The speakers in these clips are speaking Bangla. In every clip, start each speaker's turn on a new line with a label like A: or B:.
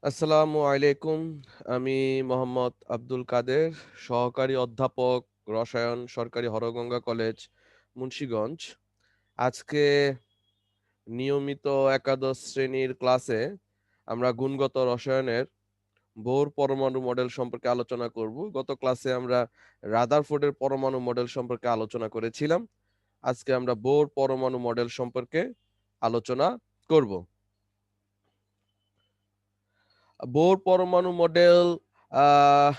A: আসসালামু আলাইকুম। আমি মোহাম্মদ আব্দুল কাদের, সহকারী অধ্যাপক, রসায়ন, সরকারি হরগঙ্গা কলেজ, মুন্সিগঞ্জ। আজকে নিয়মিত একাদশ শ্রেণীর ক্লাসে আমরা গুণগত রসায়নের বোর পরমাণু মডেল সম্পর্কে আলোচনা করব। গত ক্লাসে আমরা রাদারফোর্ডের পরমাণু মডেল সম্পর্কে আলোচনা করেছিলাম। আজকে আমরা বোর পরমাণু মডেল সম্পর্কে আলোচনা করব। বোর পরমাণু মডেল আহ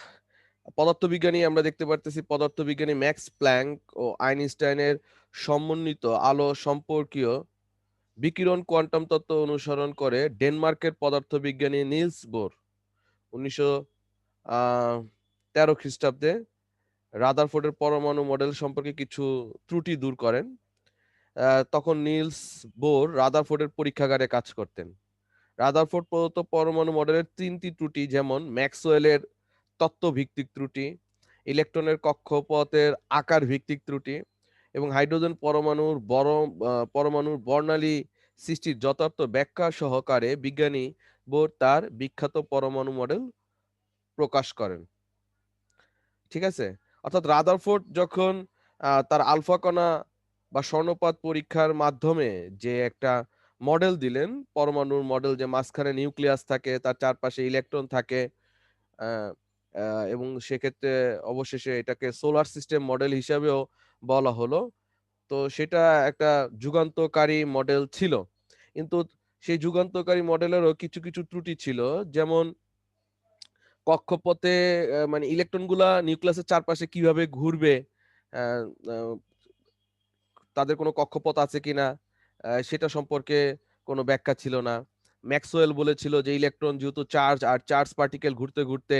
A: পদার্থবিজ্ঞানী আমরা দেখতে পারতেছি পদার্থবিজ্ঞানী ম্যাক্স প্ল্যাঙ্ক ও আইনস্টাইনের সমন্বিত আলো সম্পর্কীয় বিকিরণ কোয়ান্টাম তত্ত্ব অনুসরণ করে ডেনমার্কের পদার্থবিজ্ঞানী নিলস বোর 1913 খ্রিস্টাব্দে রাদারফোর্ডের পরমাণু মডেল সম্পর্কে কিছু ত্রুটি দূর করেন। তখন নিলস বোর রাদারফোর্ডের পরীক্ষাগারে কাজ করতেন। রাদারফোর্ড প্রদত্ত পরমাণু মডেলের ৩টি ত্রুটি, যেমন ম্যাক্সওয়েলের তত্ত্ব ভিত্তিক ত্রুটি, ইলেকট্রনের কক্ষপথের আকার ভিত্তিক ত্রুটি এবং হাইড্রোজেন পরমাণুর বর্ণালী সৃষ্টির যথার্থ ব্যাখ্যা সহকারে বিজ্ঞানী বোর তার বিখ্যাত পরমাণু মডেল প্রকাশ করেন। ঠিক আছে? অর্থাৎ রাদারফোর্ড যখন তার আলফা কণা বা স্বর্ণপাত পরীক্ষার মাধ্যমে যে একটা মডেল দিলেন, পরমাণুর মডেল, যে মাঝখানে নিউক্লিয়াস থাকে, তার চারপাশে ইলেকট্রন থাকে, আ আ এবং সেক্ষেত্রে অবশেষে এটাকে সোলার সিস্টেম মডেল হিসাবেও বলা হলো। তো সেটা একটা যুগান্তকারী মডেল ছিল। কিন্তু সেই যুগান্তকারী মডেলেরও কিছু ত্রুটি ছিল। যেমন কক্ষপথে মানে ইলেকট্রনগুলা নিউক্লিয়াসের চারপাশে কিভাবে ঘুরবে, আ আ তাদের কোনো কক্ষপথ আছে কিনা সেটা সম্পর্কে কোনো ব্যাখ্যা ছিল না। ম্যাক্সওয়েল বলেছিল যে ইলেকট্রন যেহেতু চার্জ, আর চার্জ পার্টিকেল ঘুরতে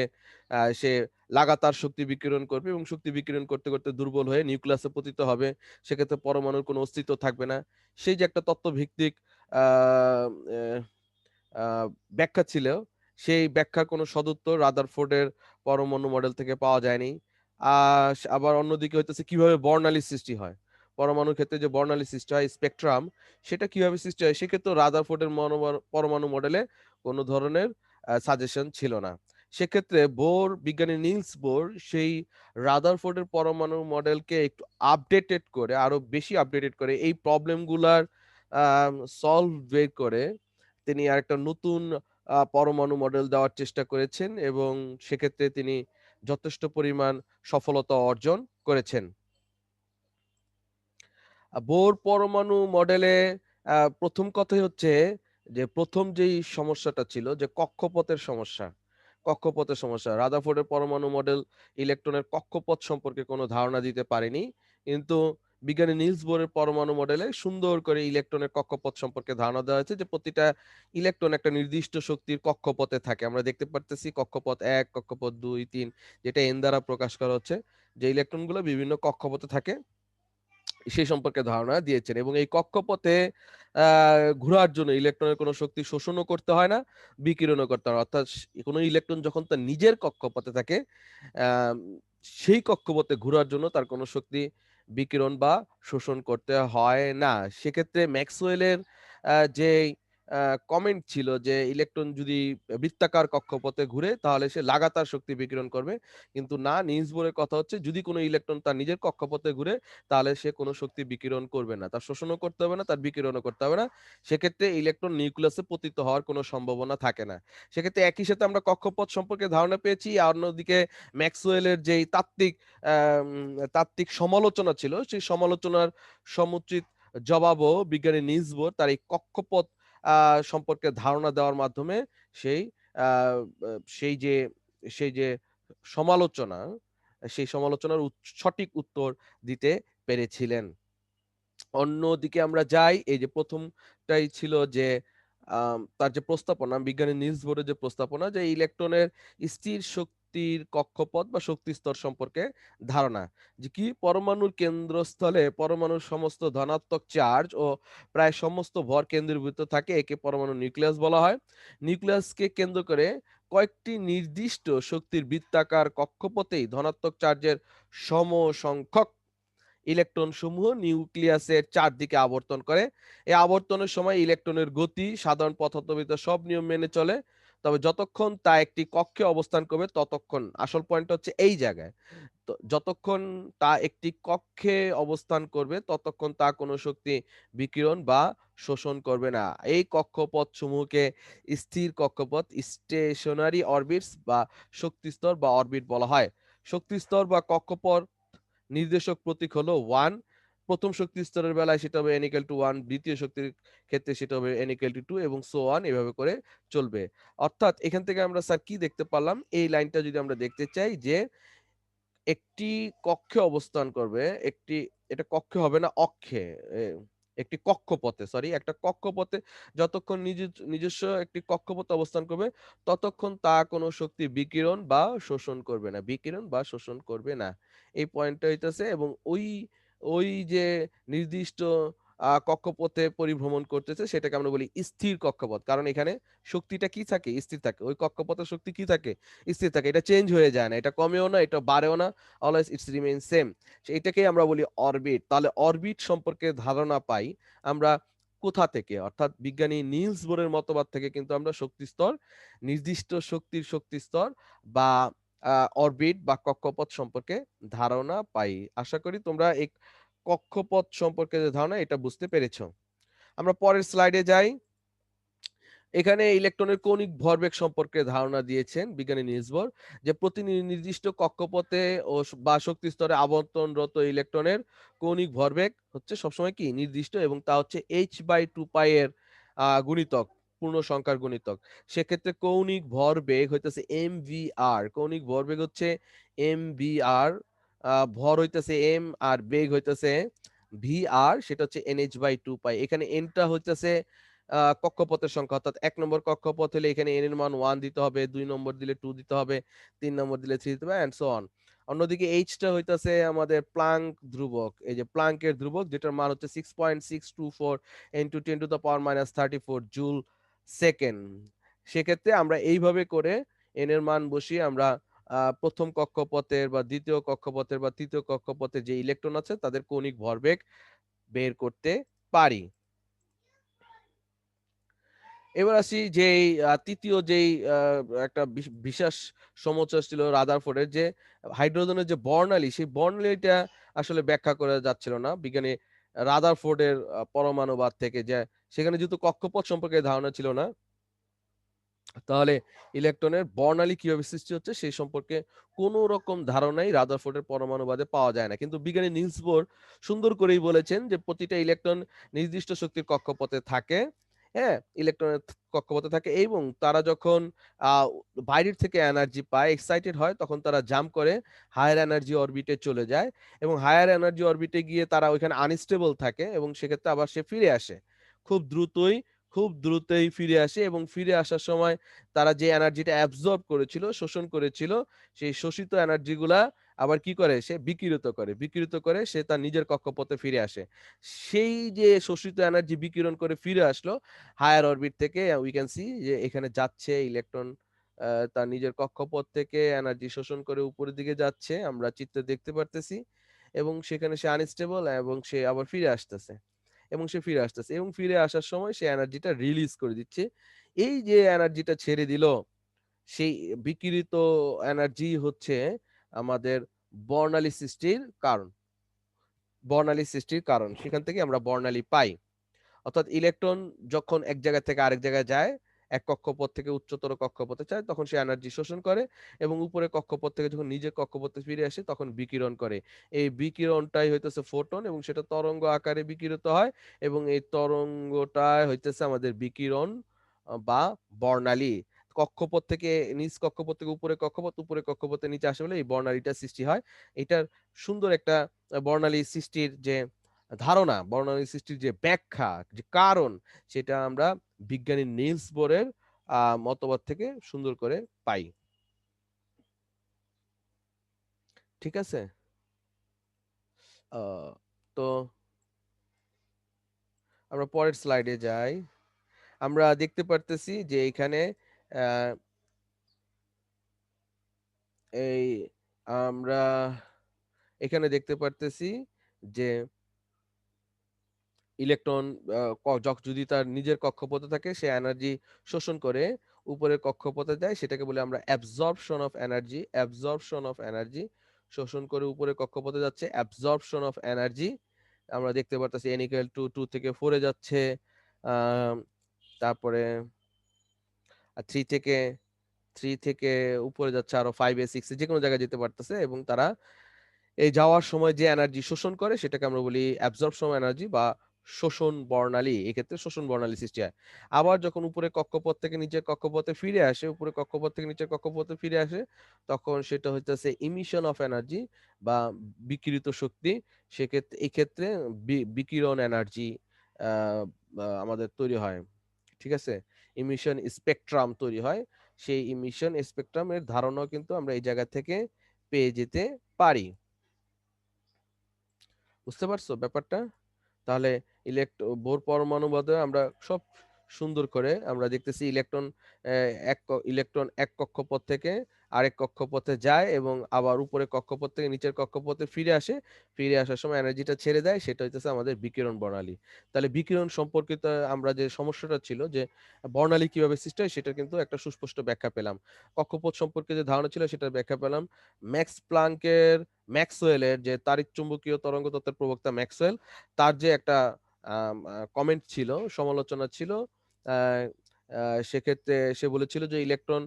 A: সে লাগাতার শক্তি বিকিরণ করবে এবং শক্তি বিকিরণ করতে দুর্বল হয়ে নিউক্লিয়াসে পতিত হবে। সেক্ষেত্রে পরমাণুর কোনো অস্তিত্ব থাকবে না। সেই যে একটা তত্ত্বভিত্তিক আ এ আ ব্যাখ্যা ছিল, সেই ব্যাখ্যার কোনো সদুত্তর রাদারফোর্ডের পরমাণু মডেল থেকে পাওয়া যায়নি। আ আবার অন্যদিকে হইতেছে কিভাবে বর্ণালী সৃষ্টি হয়। পরমাণুর ক্ষেত্রে যে বর্ণালী সৃষ্টি হয়, স্পেকট্রাম, সেটা কিভাবে সৃষ্টি হয়, সেক্ষেত্রেও রাদারফোর্ডের পরমাণু মডেলে কোনো ধরনের সাজেশন ছিল না। সেক্ষেত্রে বিজ্ঞানী নিলস বোর সেই রাদারফোর্ডের পরমাণু মডেলকে একটু আপডেটেড করে, আরো বেশি আপডেটেড করে, এই প্রবলেমগুলার সলভ বের করে তিনি আরেকটা নতুন পরমাণু মডেল দেওয়ার চেষ্টা করেছেন এবং সেক্ষেত্রে তিনি যথেষ্ট পরিমাণ সফলতা অর্জন করেছেন। বোর পরমাণু মডেলে ১ম কথাই হচ্ছে যে ১ম যেই সমস্যাটা ছিল যে কক্ষপথের সমস্যা। কক্ষপথের সমস্যা। রাদারফোর্ডের পরমাণু মডেল ইলেকট্রনের কক্ষপথ সম্পর্কে কোনো ধারণা দিতে পারেনি। কিন্তু বিজ্ঞানী নিলস বোরের পরমাণু মডেলে সুন্দর করে ইলেকট্রনের কক্ষপথ সম্পর্কে ধারণা দেওয়া হয়েছে যে প্রতিটা ইলেকট্রন একটা নির্দিষ্ট শক্তির কক্ষপথে থাকে। আমরা দেখতে পারতেছি কক্ষপথ ১, কক্ষপথ ২, ৩, যেটা N দ্বারা প্রকাশ করা হচ্ছে। যে ইলেকট্রনগুলো বিভিন্ন কক্ষপথে থাকে সেই সম্পর্কে ধারণা দিয়েছেন এবং এই কক্ষপথে আ ঘুরার জন্য ইলেকট্রনের কোনো শক্তি শোষণও করতে হয় না, বিকিরণও করতে হয় না। অর্থাৎ কোনো ইলেকট্রন যখন তার নিজের কক্ষপথে থাকে, আম সেই কক্ষপথে ঘুরার জন্য তার কোনো শক্তি বিকিরণ বা শোষণ করতে হয় না। সেক্ষেত্রে ম্যাক্সওয়েলের যেই আ কমেন্ট ছিল যে ইলেকট্রন যদি বৃত্তাকার কক্ষপথে ঘুরে তাহলে সে লাগাতার শক্তি বিকিরণ করবে। কিন্তু না, নিলস বোরের কথা হচ্ছে যদি কোনো ইলেকট্রন তার নিজের কক্ষপথে ঘুরে তাহলে সে কোনো শক্তি বিকিরণ করবে না। তার শোষণও করতে হবে না, তার বিকিরণও করতে হবে না। সেক্ষেত্রে ইলেকট্রন নিউক্লিয়াসে পতিত হওয়ার কোনো সম্ভাবনা থাকে না। সেক্ষেত্রে একই সাথে আমরা কক্ষপথ সম্পর্কে ধারণা পেয়েছি। আর অন্যদিকে ম্যাক্সওয়েলের যেই তাত্ত্বিক সমালোচনা ছিল, সেই সমালোচনার সমুচিত জবাবও বিজ্ঞানী নিলস বোর তার এই কক্ষপথ আ সম্পর্কে ধারণা দেওয়ার মাধ্যমে সেই আ আ সেই যে সেই যে সমালোচনা, সেই সমালোচনার সঠিক উত্তর দিতে পেরেছিলেন। অন্যদিকে আমরা যাই, এই যে ১ম টাই ছিল যে তার যে প্রস্তাবনা, বিজ্ঞানী নিলস বোরের যে প্রস্তাবনা যে ইলেকট্রনের স্থির শক্তির কক্ষপথ বা শক্তি স্তর সম্পর্কে ধারণা। যে কি পরমাণুর কেন্দ্রস্থলে পরমাণুর সমস্ত ধনাত্মক চার্জ ও প্রায় সমস্ত ভর কেন্দ্রীভূত থাকে। একে পরমাণু নিউক্লিয়াস বলা হয়। নিউক্লিয়াসকে কেন্দ্র করে কয়েকটি নির্দিষ্ট শক্তির বৃত্তাকার কক্ষপথেই ধনাত্মক চার্জের সমসংখ্যক ইলেকট্রন সমূহ নিউক্লিয়াসের চারদিকে আবর্তন করে। এই আবর্তনের সময় ইলেকট্রনের গতি সাধারণ পদার্থবিদ্যার সব নিয়ম মেনে চলে। তবে যতক্ষণ তা একটি কক্ষে অবস্থান করবে ততক্ষণ আসল পয়েন্টটা হচ্ছে এই জায়গায়। তো যতক্ষণ তা একটি কক্ষে অবস্থান করবে ততক্ষণ তা কোনো শক্তি বিকিরণ বা শোষণ করবে না। এই কক্ষপথসমূহকে স্থির কক্ষপথ স্টেশনারি অরবিটস বা শক্তিস্তর বা অরবিট বলা হয়। শক্তিস্তর বা কক্ষপথ নির্দেশক প্রতীক হলো 1। ১ম শক্তি স্তরের বেলায় সেটা হবে n = 1, দ্বিতীয় শক্তির ক্ষেত্রে সেটা হবে n = 2 এবং so on এভাবে করে চলবে। অর্থাৎ এখান থেকে আমরা স্যার কি দেখতে পারলাম? এই লাইনটা যদি আমরা দেখতে চাই যে একটি কক্ষে অবস্থান করবে, এটা কক্ষে হবে না অক্ষে। এ একটি কক্ষপথে সরি, একটা কক্ষপথে যতক্ষণ নিজস্ব একটি কক্ষপথে অবস্থান করবে, ততক্ষণ তা কোনো শক্তি বিকিরণ বা শোষণ করবে না। বিকিরণ বা শোষণ করবে না। এই পয়েন্টটা হইতেছে এবং ওই যে নির্দিষ্ট কক্ষপথে পরিভ্রমণ করতেছে সেটাকে আমরা বলি স্থির কক্ষপথ। কারণ এখানে শক্তিটা কি থাকে? স্থির থাকে। ওই কক্ষপথের শক্তি কি থাকে? স্থির থাকে। এটা চেঞ্জ হয়ে যায় না। এটা কমেও না, এটা বাড়েও না। Always it's remain same. এটাকেই আমরা বলি অরবিট। তাহলে অরবিট সম্পর্কে ধারণা পাই আমরা কোথা থেকে? অর্থাৎ বিজ্ঞানী নিলস বোরের মতবাদ থেকে কিন্তু আমরা শক্তিস্তর, নির্দিষ্ট শক্তির শক্তিস্তর বা আ অরবিট বা কক্ষপথ সম্পর্কে ধারণা পাই। আশা করি তোমরা এই কক্ষপথ সম্পর্কে যে ধারণা এটা বুঝতে পেরেছ। আমরা পরের স্লাইডে যাই। এখানে ইলেকট্রনের কৌণিক ভরবেগ সম্পর্কে ধারণা দিয়েছেন বিজ্ঞানী নিলস বোর যে প্রতি নির্দিষ্ট কক্ষপথে বা শক্তি স্তরে আবর্তনরত ইলেকট্রনের কৌণিক ভরবেগ হচ্ছে সবসময় কি নির্দিষ্ট এবং তা হচ্ছে h/2 এর গুণিতক, পূর্ণ সংখ্যার গুণিতক। সেক্ষেত্রে কৌণিক ভরবেগ হইতেছে mvr, কৌণিক ভরবেগ হচ্ছে mvr, ভর হইতেছে m আর বেগ হইতেছে vr, সেটা হচ্ছে nh/2 এখানে n টা হইতেছে কক্ষপথের সংখ্যা, অর্থাৎ ১ নম্বর কক্ষপথ হলে এখানে n এর মান 1 দিতে হবে, ২ নম্বর দিলে 2 দিতে হবে, ৩ নম্বর দিলে 3 দিতে হবে অ্যান্ড সো অন। অন্যদিকে h টা হইতাছে আমাদের প্লাঙ্ক ধ্রুবক। এই যে প্লাঙ্কের ধ্রুবক যেটার মান হচ্ছে 6.624 into 10⁻³ জুল সেকেন্ড। সেক্ষেত্রে আমরা এইভাবে করে n এর মান বসিয়ে আমরা ১ম কক্ষপথের বা ২য় কক্ষপথের বা ৩য় কক্ষপথের যে ইলেকট্রন আছে তাদের কৌণিক ভরবেগ বের করতে পারি। এবার আসি যেই ৩য় যেই একটা বিশেষ সমস্যা ছিল রাদারফোর্ডের যে হাইড্রোজেনের যে বর্ণালী, সেই বর্ণালীটা আসলে ব্যাখ্যা করা যাচ্ছিল না। বিজ্ঞানী রাদারফোর্ডের পরমাণুবাদ থেকে যে সেখানে যেহেতু কক্ষপথ সম্পর্কে ধারণা ছিল না, তাহলে ইলেকট্রনের বর্ণালী কিভাবে সৃষ্টি হচ্ছে সেই সম্পর্কে কোনো রকম ধারণাই রাদারফোর্ডের পরমাণুবাদে পাওয়া যায় না। কিন্তু বিজ্ঞানী নিলস বোর সুন্দর করেই বলেছেন যে প্রতিটা ইলেকট্রন নির্দিষ্ট শক্তির কক্ষপথে থাকে। হ্যাঁ? ইলেকট্রনের কক্ষপথে থাকে এবং তারা যখন আ বাইরের থেকে এনার্জি পায়, এক্সাইটেড হয় তখন তারা জাম্প করে হায়ার এনার্জি অরবিটে চলে যায় এবং হায়ার এনার্জি অরবিটে গিয়ে তারা ওইখানে আনস্টেবল থাকে এবং সেক্ষেত্রে আবার সে ফিরে আসে। খুব দ্রুতই খুব দ্রুতই ফিরে আসে এবং ফিরে আসার সময় তারা যে এনার্জিটা অ্যাবসর্ব করেছিল, শোষণ করেছিল, সেই শোষিত এনার্জি গুলা আবার কি করে? সে বিকিরিত করে। বিকিরিত করে সে তার নিজের কক্ষপথে ফিরে আসে। সেই যে শোষিত এনার্জি বিকিরণ করে ফিরে আসলো হায়ার অরবিট থেকে উই ক্যান সি যে এখানে যাচ্ছে ইলেকট্রন তার নিজের কক্ষপথ থেকে এনার্জি শোষণ করে উপরের দিকে যাচ্ছে। আমরা চিত্রে দেখতে পারতেছি এবং সেখানে সে আনস্টেবল এবং সে আবার ফিরে আসতেছে। এবং সে ফিরে আসতেছে এবং ফিরে আসার সময় সে এনার্জিটা রিলিজ করে দিচ্ছে। এই যে এনার্জিটা ছেড়ে দিল, সেই বিকিরিত এনার্জি হচ্ছে আমাদের বর্ণালী সৃষ্টির কারণ। বর্ণালী সৃষ্টির কারণ। সেখান থেকে আমরা বর্ণালী পাই। অর্থাৎ ইলেকট্রন যখন এক জায়গা থেকে আরেক জায়গায় যায়, এক কক্ষপথ থেকে উচ্চতর কক্ষপথে যায়, তখন সে এনার্জি শোষণ করে এবং উপরের কক্ষপথ থেকে যখন নিজের কক্ষপথে ফিরে আসে, তখন বিকিরণ করে। এই বিকিরণটাই হইতেছে ফোটন এবং সেটা তরঙ্গ আকারে বিকিরিত হয় এবং এই তরঙ্গটাই হইতেছে আমাদের বিকিরণ বা বর্ণালী। কক্ষপথ থেকে নিচ কক্ষপথ থেকে উপরের কক্ষপথ, উপরের কক্ষপথের নিচে আসে বলে এই বর্ণালীটা সৃষ্টি হয়। এটার সুন্দর একটা বর্ণালী সৃষ্টির যে ধারণা, বর্ণালী সৃষ্টির যে ব্যাখ্যা, যে কারণ সেটা আমরা বিজ্ঞানী নিলস বোরের মতবাদ থেকে সুন্দর করে পাই। ঠিক আছে? আ তো আমরা পরের স্লাইডে যাই। আমরা দেখতে পারতেছি যে এখানে অ্যা এই আমরা এখানে দেখতে পারতেছি যে ইলেকট্রন যদি তার নিজের কক্ষপথে থাকে সে এনার্জি শোষণ করে উপরের কক্ষপথে যায়, সেটাকে বলি আমরা absorption of energy. Absorption of energy, শোষণ করে উপরের কক্ষপথে যাচ্ছে, অ্যাবজর্পশন অফ এনার্জি। আমরা দেখতে পারতেছি n equal to 2 থেকে 4 এ যাচ্ছে, আহ, তারপরে 3 থেকে 3 থেকে উপরে যাচ্ছে, আরো 5 এ 6 এ যে কোনো জায়গায় যেতে পারতেছে, এবং তারা এই যাওয়ার সময় যে এনার্জি শোষণ করে সেটাকে আমরা বলি অ্যাবজর্পশন এনার্জি বা শোষণ বর্ণালী। এক্ষেত্রে শোষণ বর্ণালী সৃষ্টি হয়। আবার যখন উপরে কক্ষপথ থেকে নিচের কক্ষপথে ফিরে আসে, উপরে কক্ষপথ থেকে নিচের কক্ষপথে ফিরে আসে, তখন সেটা হইতেছে ইমিশন অফ এনার্জি বা বিকিরিত শক্তি। সেক্ষেত্রে এই ক্ষেত্রে বিকিরণ এনার্জি আমাদের তৈরি হয়। ঠিক আছে? ইমিশন স্পেকট্রাম তৈরি হয়। সেই ইমিশন স্পেকট্রামের ধারণাও কিন্তু আমরা এই জায়গা থেকে পেয়ে যেতে পারি। বুঝতে পারছো ব্যাপারটা? তাহলে বোর পরমাণু বাদে আমরা সব সুন্দর করে আমরা দেখতেছি ইলেকট্রন ইলেকট্রন এক কক্ষপথ থেকে আরেক কক্ষপথে যায় এবং আবার উপরে কক্ষপথ থেকে নিচের কক্ষপথে ফিরে আসে। ফিরে আসার সময় এনার্জিটা ছেড়ে দেয়, সেটা হইতেছে আমাদের বিকিরণ বর্ণালী। তাহলে বিকিরণ সম্পর্কিত আমরা যে সমস্যাটা ছিল যে বর্ণালী কিভাবে সৃষ্টি হয় সেটা কিন্তু একটা সুস্পষ্ট ব্যাখ্যা পেলাম। কক্ষপথ সম্পর্কে যে ধারণা ছিল সেটার ব্যাখ্যা পেলাম। ম্যাক্স প্লাংকের ম্যাক্সওয়েলের যে তাড়িৎ-চুম্বকীয় তরঙ্গ তত্ত্বের প্রবক্তা ম্যাক্সওয়েল, তার যে একটা কমেন্ট ছিল, সমালোচনা ছিল। আ আ সেক্ষেত্রে সে বলেছিল যে ইলেকট্রন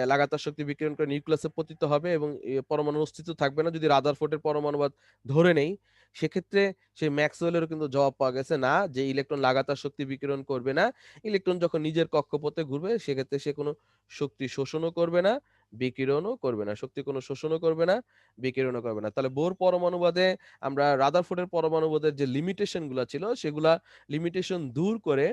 A: লাগাতার শক্তি বিকিরণ করে নিউক্লিয়াসে পতিত হবে এবং পরমাণুর অস্তিত্ব থাকবে না যদি রাদারফোর্ডের পরমাণুবাদ ধরে নেই। সেক্ষেত্রে সেই ম্যাক্সওয়েলেরও কিন্তু জবাব পাওয়া গেছে না, যে ইলেকট্রন লাগাতার শক্তি বিকিরণ করবে না। ইলেকট্রন যখন নিজের কক্ষপথে ঘুরবে সেক্ষেত্রে সে কোনো শক্তি শোষণও করবে না, বিকিরণও করবে না। শক্তি কোনো শোষণও করবে না, বিকিরণও করবে না। তাহলে বোর পরমাণুবাদে আমরা রাদারফোর্ডের পরমাণুবাদের যে লিমিটেশন গুলা ছিল সেগুলা লিমিটেশন দূর করে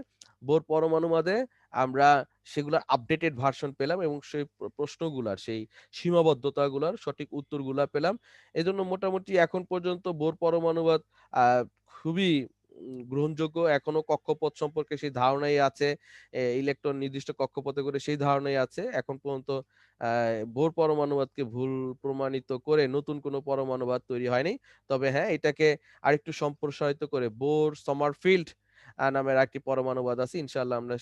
A: বোর পরমাণুবাদে আমরা সেগুলার আপডেটেড ভার্সন পেলাম এবং সেই প্রশ্নগুলার সেই সীমাবদ্ধতাগুলার সঠিক উত্তরগুলা পেলাম। এজন্য মোটামুটি এখন পর্যন্ত বোর পরমাণুবাদ খুবই গ্রহণযোগ্য। এখনো কক্ষপথ সম্পর্কে সেই ধারণাই আছে। ইলেকট্রন নির্দিষ্ট কক্ষপথে করে সেই ধারণাই আছে। এখন পর্যন্ত বোর পরমাণুবাদকে ভুল প্রমাণিত করে নতুন কোনো পরমাণুবাদ তৈরি হয়নি। তবে হ্যাঁ, এটাকে আরেকটু সম্প্রসারিত করে বোর সমারফিল্ড নামের আরেকটি পরমাণুবাদ আছে। ইনশাআল্লাহ আমরা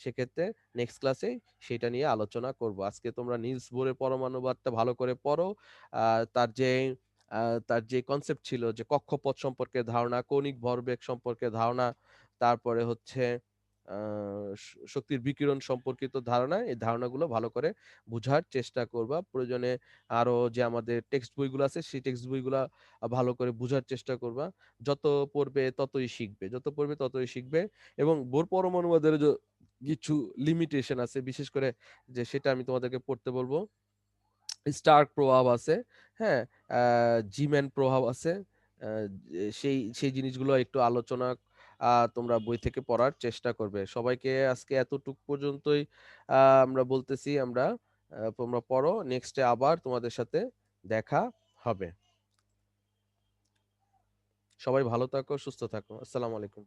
A: সেক্ষেত্রে নেক্সট ক্লাসে সেটা নিয়ে আলোচনা করব। আজকে তোমরা নিলস বোরের পরমাণুবাদটা ভালো করে পড়ো। আ তার যে আ তার যে কনসেপ্ট ছিল যে কক্ষপথ সম্পর্কে ধারণা, কৌণিক ভরবেগ সম্পর্কে ধারণা, তারপরে হচ্ছে আ শক্তির বিকিরণ সম্পর্কিত ধারণা, এই ধারণাগুলো ভালো করে বুঝার চেষ্টা করবা। প্রয়োজনে আরো যে আমাদের টেক্সট বইগুলো আছে সেই টেক্সট বইগুলা ভালো করে বুঝার চেষ্টা করবা। যত পড়বে ততই শিখবে। যত পড়বে ততই শিখবে এবং বোর পরমাণুবাদের কিছু লিমিটেশন আছে। বিশেষ করে যে সেটা আমি তোমাদেরকে পড়তে বলব। স্টার্ক প্রভাব আছে, হ্যাঁ? আ জি-ম্যান প্রভাব আছে। আ সেই সেই জিনিসগুলো একটু আলোচনা তোমরা বই থেকে পড়ার চেষ্টা করবে। সবাইকে আজকে এতটুক পর্যন্তই আমরা বলতেছি আমরা। তোমরা পড়ো। নেক্সট এ আবার তোমাদের সাথে দেখা হবে। সবাই ভালো থাকো, সুস্থ থাকো। আসসালামু আলাইকুম।